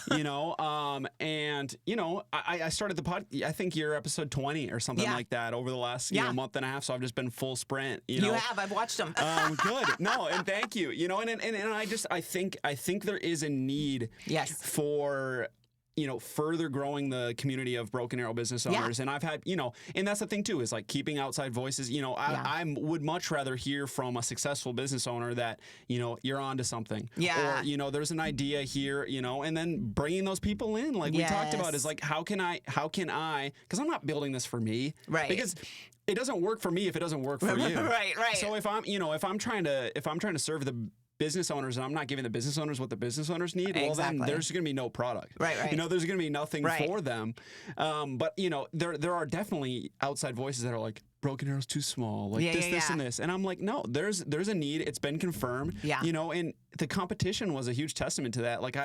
I started the pod, I think you're episode 20 or something like that over the last month and a half. So I've just been full sprint. You have. I've watched them. Good. No, and thank you. And I think there is a need for further growing the community of Broken Arrow business owners. And I've had, and that's the thing too, is like keeping outside voices. I would much rather hear from a successful business owner that, you're onto something. Yeah. Or, there's an idea here, and then bringing those people in, like we talked about, is like, how can I, because I'm not building this for me. Right. Because it doesn't work for me if it doesn't work for you. Right. So if I'm trying to serve the business owners and I'm not giving the business owners what the business owners need, well, then there's going to be no product. Right. There's going to be nothing for them. But, there are definitely outside voices that are like, Broken Arrow's too small, like this, and this. And I'm like, no, there's a need. It's been confirmed. Yeah. And the competition was a huge testament to that. Like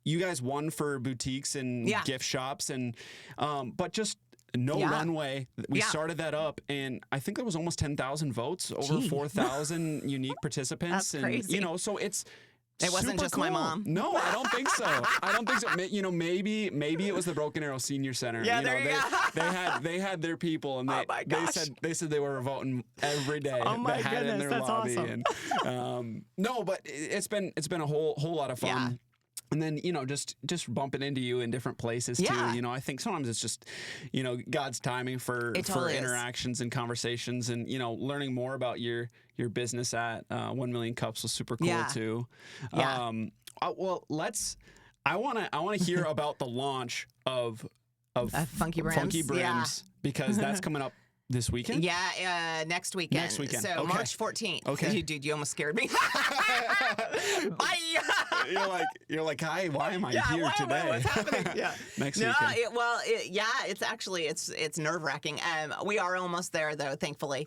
you guys won for boutiques and gift shops and, but just no runway. We started that up, and I think there was almost 10,000 votes, over 4,000 unique participants. That's crazy. So it wasn't just cool. my mom. No, I don't think so. Maybe it was the Broken Arrow Senior Center. Yeah, there you go. They had their people, and they said they were voting every day. Oh my goodness, in their that's lobby. awesome. And, no, but it's been a whole lot of fun. Yeah. And then, just bumping into you in different places too. I think sometimes it's just, God's timing for interactions and conversations and, learning more about your business at 1 Million Cups was super cool too. Yeah. Well, I want to hear about the launch of Funky Brims, because that's coming up this weekend? Yeah, next weekend. So okay. March 14th. Okay. Dude, you almost scared me. Bye. You're like, hi, why am I here today? What's happening? Yeah. Next weekend. It's nerve wracking. We are almost there though, thankfully.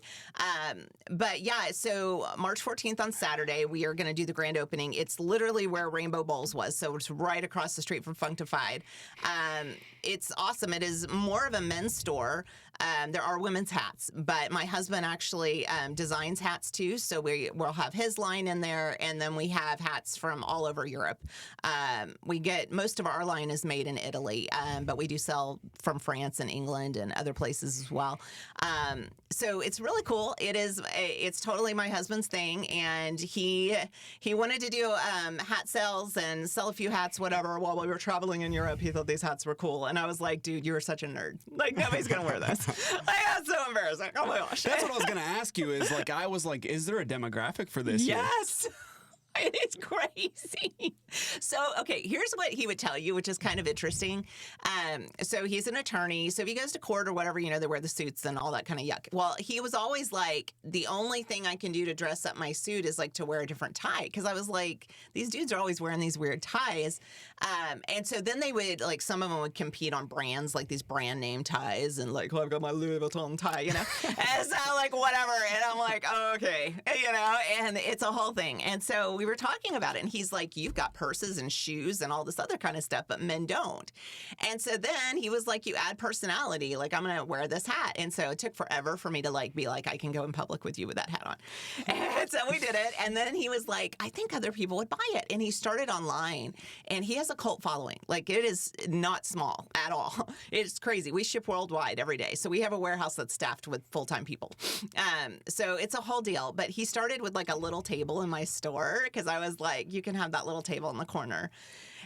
But yeah, so March 14th on Saturday, we are going to do the grand opening. It's literally where Rainbow Bowls was. So it's right across the street from Funkified. It's awesome. It is more of a men's store. There are women's hats, but my husband actually designs hats too. So we'll have his line in there, and then we have hats from all over Europe. Most of our line is made in Italy, but we do sell from France and England and other places as well. So it's really cool. It's totally my husband's thing, and he wanted to do hat sales and sell a few hats, whatever. While we were traveling in Europe, he thought these hats were cool, and I was like, dude, you are such a nerd. Like nobody's gonna wear this. That's so embarrassing. Oh my gosh. That's what I was going to ask you is like, I was like, is there a demographic for this? Yes. It's crazy. So, okay, here's what he would tell you, which is kind of interesting. So he's an attorney. So if he goes to court or whatever, they wear the suits and all that kind of yuck. Well, he was always like, the only thing I can do to dress up my suit is like to wear a different tie. Because I was like, these dudes are always wearing these weird ties. And so then they would, like, some of them would compete on brands, like these brand name ties. And like, I've got my Louis Vuitton tie, And so like, whatever. And I'm like, oh, okay. And it's a whole thing. And so we were talking about it, and he's like, you've got purses and shoes and all this other kind of stuff, but men don't. And so then he was like, you add personality. Like, I'm going to wear this hat. And so it took forever for me to like be like, I can go in public with you with that hat on. And so we did it. And then he was like, I think other people would buy it. And he started online, and he has a cult following. Like, it is not small at all. It's crazy. We ship worldwide every day. So we have a warehouse that's staffed with full-time people. So it's a whole deal. But he started with like a little table in my store, because I was like, you can have that little table in the corner.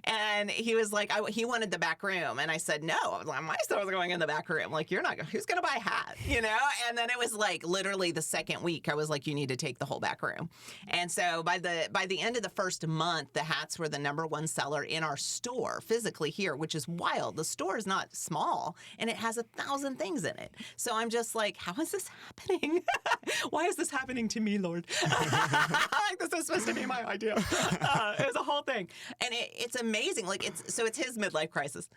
And he was like, he wanted the back room. And I said, no, my store's going in the back room. Like, you're not, who's going to buy a hat, you know? And then it was like literally the second week, I was like, you need to take the whole back room. And so by the end of the first month, the hats were the #1 seller in our store physically here, which is wild. The store is not small and it has 1,000 things in it. So I'm just like, how is this happening? Why is this happening to me, Lord? Like, this is supposed to be my idea. It was a whole thing. And it's amazing. Like, it's his midlife crisis,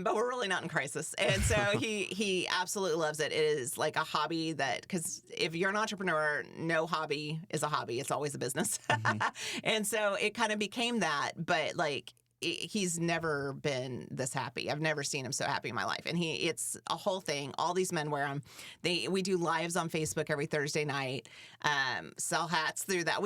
but we're really not in crisis. And so he absolutely loves it. It is like a hobby that, because if you're an entrepreneur, no hobby is a hobby. It's always a business. And so it kind of became that, but like, he's never been this happy. I've never seen him so happy in my life. And it's a whole thing. All these men wear them. We do lives on Facebook every Thursday night, sell hats through that.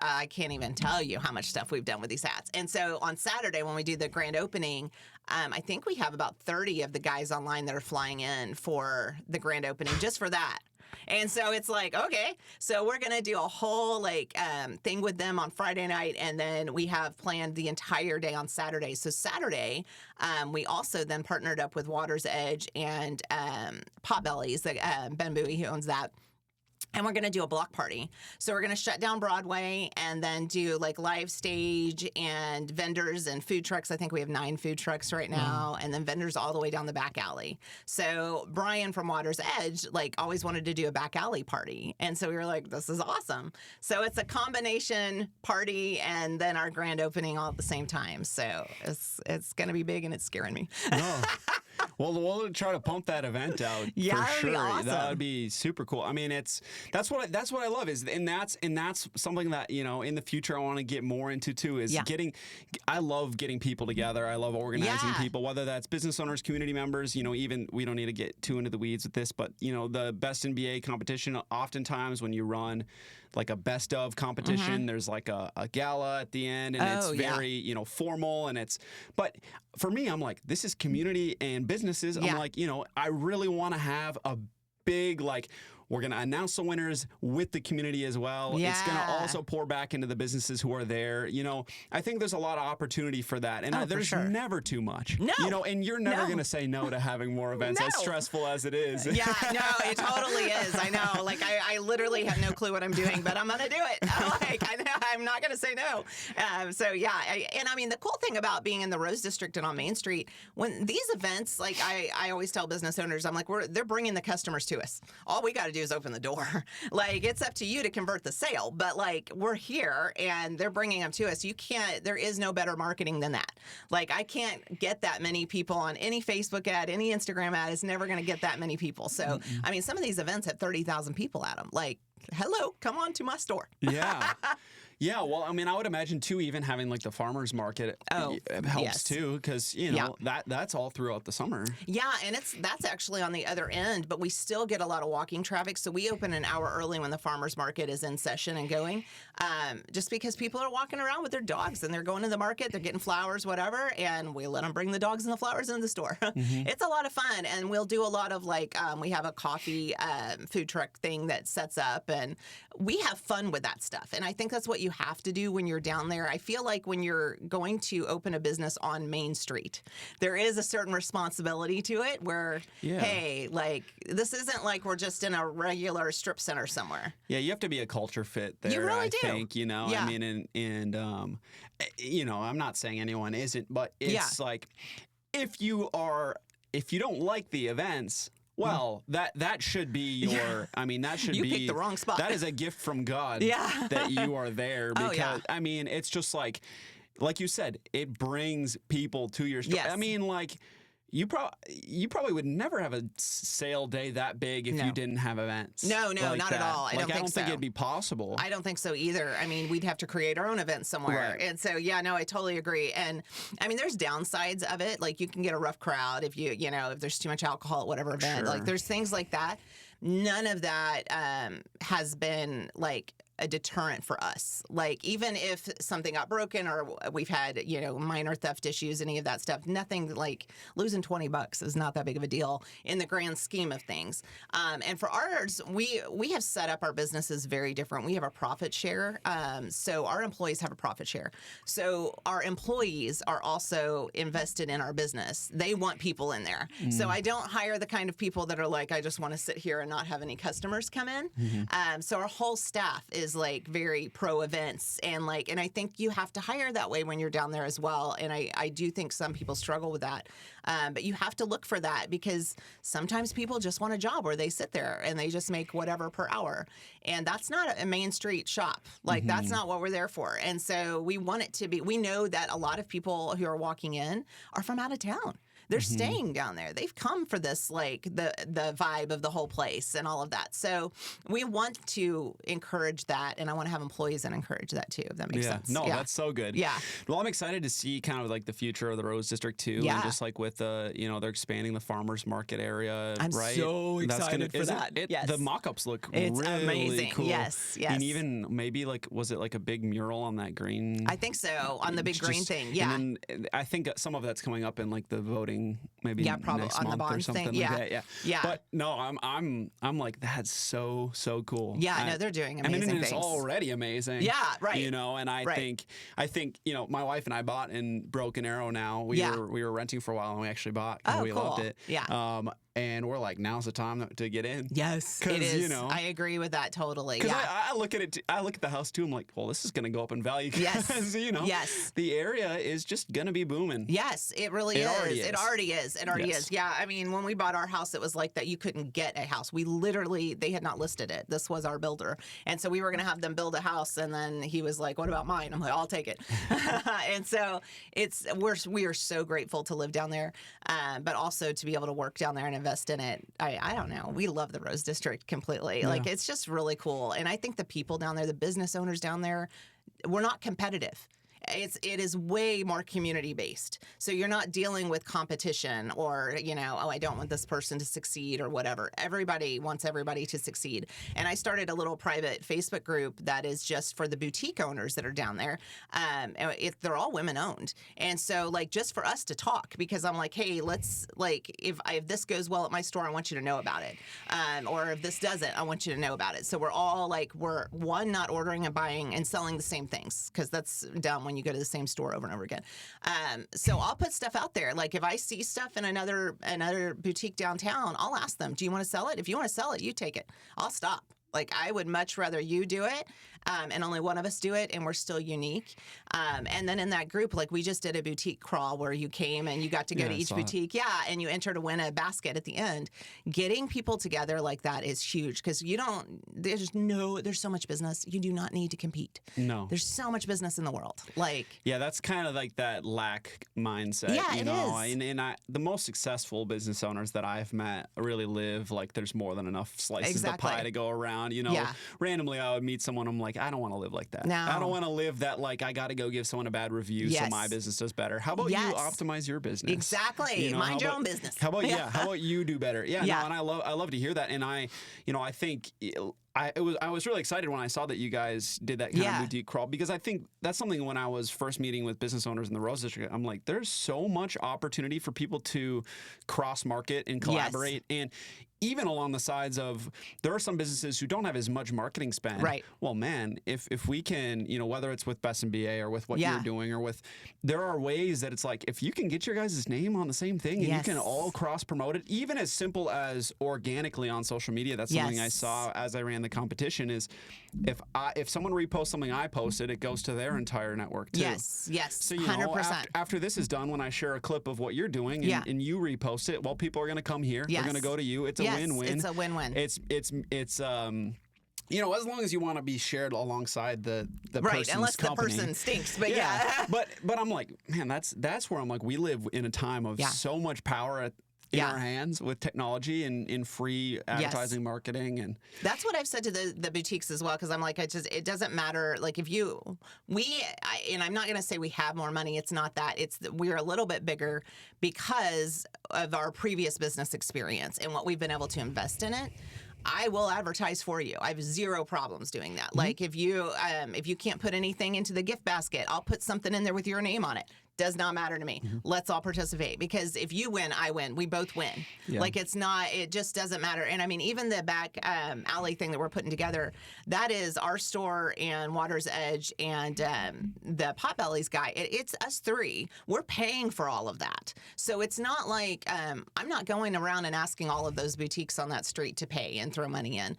I can't even tell you how much stuff we've done with these hats. And so on Saturday, when we do the grand opening, I think we have about 30 of the guys online that are flying in for the grand opening just for that. And so it's like, okay, so we're going to do a whole thing with them on Friday night. And then we have planned the entire day on Saturday. So Saturday, we also then partnered up with Water's Edge and Potbellies, Ben Bowie, who owns that. And we're going to do a block party. So we're going to shut down Broadway and then do like live stage and vendors and food trucks. I think we have 9 food trucks right now, and then vendors all the way down the back alley. So Brian from Water's Edge always wanted to do a back alley party. And so we were like, this is awesome. So it's a combination party and then our grand opening all at the same time. So it's going to be big and it's scaring me. No. Well, we'll try to pump that event out for sure. Be awesome. That would be super cool. I mean, that's what I love and that's something that, you know, in the future I want to get more into too is I love getting people together. I love organizing people, whether that's business owners, community members, you know, even we don't need to get too into the weeds with this, but you know, the best NBA competition, oftentimes when you run like a best of competition, there's like a gala at the end and it's very, you know, formal but for me, I'm like, this is community and businesses. I'm like, you know, I really want to have a big, we're going to announce the winners with the community as well. Yeah. It's going to also pour back into the businesses who are there. You know, I think there's a lot of opportunity for that. And there's never too much. No. You know, and you're never going to say no to having more events, as stressful as it is. Yeah, no, it totally is. I know. Like, I literally have no clue what I'm doing, but I'm going to do it. I'm not going to say no. And I mean, the cool thing about being in the Rose District and on Main Street, when these events, like I always tell business owners, I'm like, they're bringing the customers to us. All we got to do is open the door. Like, it's up to you to convert the sale, but like, we're here and they're bringing them to us. There is no better marketing than that. Like, I can't get that many people on any Facebook ad, any Instagram ad is never going to get that many people. So, I mean, some of these events have 30,000 people at them. Like, hello, come on to my store. Yeah. Yeah, well, I mean, I would imagine too, even having like the farmers market helps too, because you know that's all throughout the summer. Yeah, and that's actually on the other end, but we still get a lot of walking traffic. So we open an hour early when the farmers market is in session and going, just because people are walking around with their dogs and they're going to the market, they're getting flowers, whatever, and we let them bring the dogs and the flowers into the store. It's a lot of fun, and we'll do a lot of we have a coffee food truck thing that sets up, and we have fun with that stuff. And I think that's what you have to do when you're down there. I feel like when you're going to open a business on Main Street, there is a certain responsibility to it where, hey, like, this isn't like we're just in a regular strip center somewhere. Yeah, you have to be a culture fit there. You really do. I think, you know, I mean, and you know, I'm not saying anyone isn't, but it's like, if you don't like the events, well, that should be your. I mean, that should you be. You picked the wrong spot. That is a gift from God. That you are there because I mean, it's just like you said, it brings people to your store. Yes. I mean, like. You probably would never have a sale day that big if you didn't have events. No, like not that. at all. I don't think it'd be possible. I don't think so either. I mean, we'd have to create our own event somewhere. Right. And so, I totally agree. And I mean, there's downsides of it. Like, you can get a rough crowd if if there's too much alcohol at whatever event. Like, there's things like that. None of that has been like a deterrent for us. Like, even if something got broken or we've had, minor theft issues, any of that stuff, nothing like losing $20 is not that big of a deal in the grand scheme of things. And for ours, we have set up our businesses very different. We have a profit share. So our employees have a profit share. So our employees are also invested in our business. They want people in there. So I don't hire the kind of people that are like, I just want to sit here and not have any customers come in. So our whole staff is like very pro events, and I think you have to hire that way when you're down there as well. And I do think some people struggle with that. But you have to look for that, because sometimes people just want a job where they sit there and they just make whatever per hour. And that's not a Main Street shop. Like, that's not what we're there for. And so we want it to be, we know that a lot of people who are walking in are from out of town. They're staying down there. They've come for this, like the vibe of the whole place and all of that. So we want to encourage that, and I want to have employees that encourage that too, if that makes sense. No, that's so good. Yeah. Well, I'm excited to see kind of like the future of the Rose District too. Yeah. And just like with the, they're expanding the farmers market area, I'm right? so excited for that. Yes. The mock-ups look it's really amazing. cool. Yes. And even maybe was it like a big mural on that green? I think so, on the big green thing. Yeah. And then I think some of that's coming up in like the voting, maybe probably next on the month or bond something thing. like that. Yeah. But no, I'm like, that's so cool. Yeah, no, they're doing amazing and it's things. already amazing. Yeah, right. And I think my wife and I bought in Broken Arrow now. We were renting for a while, and we actually bought, and we loved it. Yeah. And we're like, now's the time to get in. Yes, it is. I agree with that totally. Because I look at it. I look at the house too. I'm like, well, this is going to go up in value. Yes. Yes. The area is just going to be booming. Yes, it really is. It already is. It already is. Yeah. I mean, when we bought our house, it was like that. You couldn't get a house. They had not listed it. This was our builder, and so we were going to have them build a house, and then he was like, "What about mine?" I'm like, "I'll take it." And so we are so grateful to live down there, but also to be able to work down there and invest in it. I don't know. We love the Rose District completely. Yeah. Like, it's just really cool. And I think the people down there, the business owners down there, we're not competitive. It is way more community based. So you're not dealing with competition or, I don't want this person to succeed or whatever. Everybody wants everybody to succeed. And I started a little private Facebook group that is just for the boutique owners that are down there. They're all women owned. And so just for us to talk, because I'm like, hey, let's if this goes well at my store, I want you to know about it. Or if this doesn't, I want you to know about it. So we're all we're not ordering and buying and selling the same things, because that's dumb when you go to the same store over and over again. So I'll put stuff out there. Like, if I see stuff in another boutique downtown, I'll ask them, do you want to sell it? If you want to sell it, you take it. I'll stop. Like, I would much rather you do it, and only one of us do it, and we're still unique. And then in that group, we just did a boutique crawl where you came and you got to go to each boutique. Yeah, and you enter to win a basket at the end. Getting people together like that is huge, because there's so much business. You do not need to compete. No. There's so much business in the world. Yeah, that's kind of like that lack mindset. Yeah, it is. And the most successful business owners that I've met really live like there's more than enough slices of pie to go around. Randomly I would meet someone, I'm like, I don't want to live like that. No. I don't want to live that I got to go give someone a bad review so my business does better. How about you optimize your business? Exactly. Mind your own business. How about how about you do better? Yeah. No, and I love to hear that. And I think I was really excited when I saw that you guys did that kind of boutique crawl, because I think that's something when I was first meeting with business owners in the Rose District, I'm like, there's so much opportunity for people to cross market and collaborate. And even along the sides of, there are some businesses who don't have as much marketing spend. Right. Well, man, if we can, whether it's with Best MBA or with what you're doing or there are ways that it's like, if you can get your guys' name on the same thing and you can all cross promote it, even as simple as organically on social media. That's something I saw as I ran the competition, is if someone reposts something I posted, it goes to their entire network too. Yes. So 100%. After this is done, when I share a clip of what you're doing and you repost it, well, people are going to come here. They're going to go to you. It's a win-win. It's a win-win. It's as long as you want to be shared alongside the right, person's unless company. the person stinks. But but I'm like, man, that's where I'm like, we live in a time of so much power in our hands with technology and in free advertising marketing. And that's what I've said to the boutiques as well, because I'm like, it doesn't matter. Like, if and I'm not going to say we have more money. It's not that. It's that we're a little bit bigger because of our previous business experience and what we've been able to invest in it. I will advertise for you. I have zero problems doing that. Like if you can't put anything into the gift basket, I'll put something in there with your name on it. Does not matter to me. Let's all participate, because if you win, I win. We both win. Yeah. Like it just doesn't matter. And I mean, even the back alley thing that we're putting together, that is our store and Water's Edge and the Potbelly's guy. It's us three. We're paying for all of that. So it's not like I'm not going around and asking all of those boutiques on that street to pay and throw money in.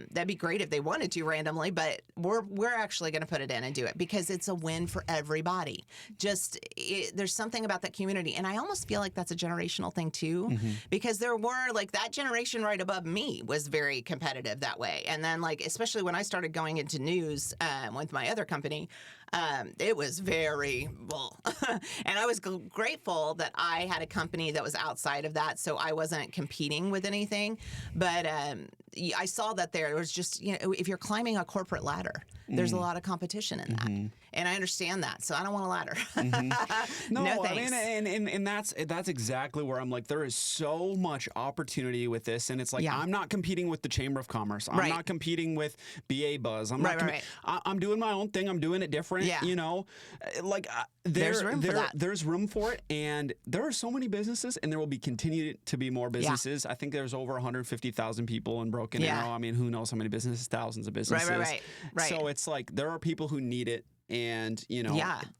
That'd be great if they wanted to randomly, but we're actually going to put it in and do it because it's a win for everybody. There's something about that community, and I almost feel like that's a generational thing too, because there were like that generation right above me was very competitive that way, and then like especially when I started going into news with my other company, it was very well, and I was grateful that I had a company that was outside of that, so I wasn't competing with anything, but I saw that there was just, if you're climbing a corporate ladder, there's a lot of competition in that. And I understand that. So I don't want a ladder. No thanks. I mean, and that's exactly where I'm like, there is so much opportunity with this. And it's like, I'm not competing with the Chamber of Commerce. I'm not competing with BA Buzz. I'm not I'm doing my own thing. I'm doing it different. Like there's room for that. There's room for it. And there are so many businesses, and there will be continue to be more businesses. I think there's over 150,000 people in Broken Arrow. I mean, who knows how many businesses, thousands of businesses. Right. So it's like, there are people who need it. And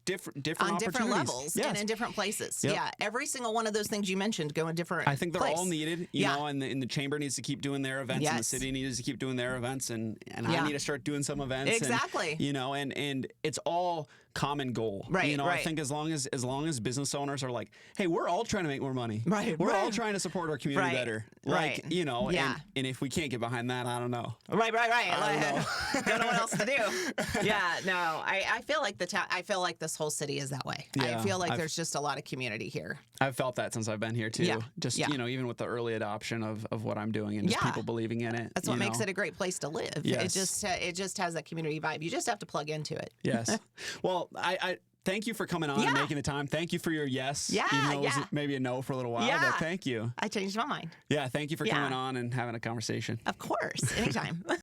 different on different levels yes. and in different places. Yep. Yeah, every single one of those things you mentioned go in different. I think they're place. all needed, you know, and the chamber needs to keep doing their events, and the city needs to keep doing their events, and I need to start doing some events. Exactly. And, and it's all common goal. Right. I think as long as business owners are like, hey, we're all trying to make more money. Right. We're all trying to support our community better. Like, Yeah. and if we can't get behind that, I don't know. Right. I don't know. Don't know what else to do. Yeah. No. I feel like I feel like this whole city is that way. Yeah, I feel like there's just a lot of community here. I've felt that since I've been here too. Yeah. Just even with the early adoption of what I'm doing and just people believing in it. That's what makes it a great place to live. Yes. It just has that community vibe. You just have to plug into it. Yes. Well, I thank you for coming on and making the time. Thank you for your yes. Yeah. Even though it was maybe a no for a little while, but thank you. I changed my mind. Yeah. Thank you for coming on and having a conversation. Of course. Anytime.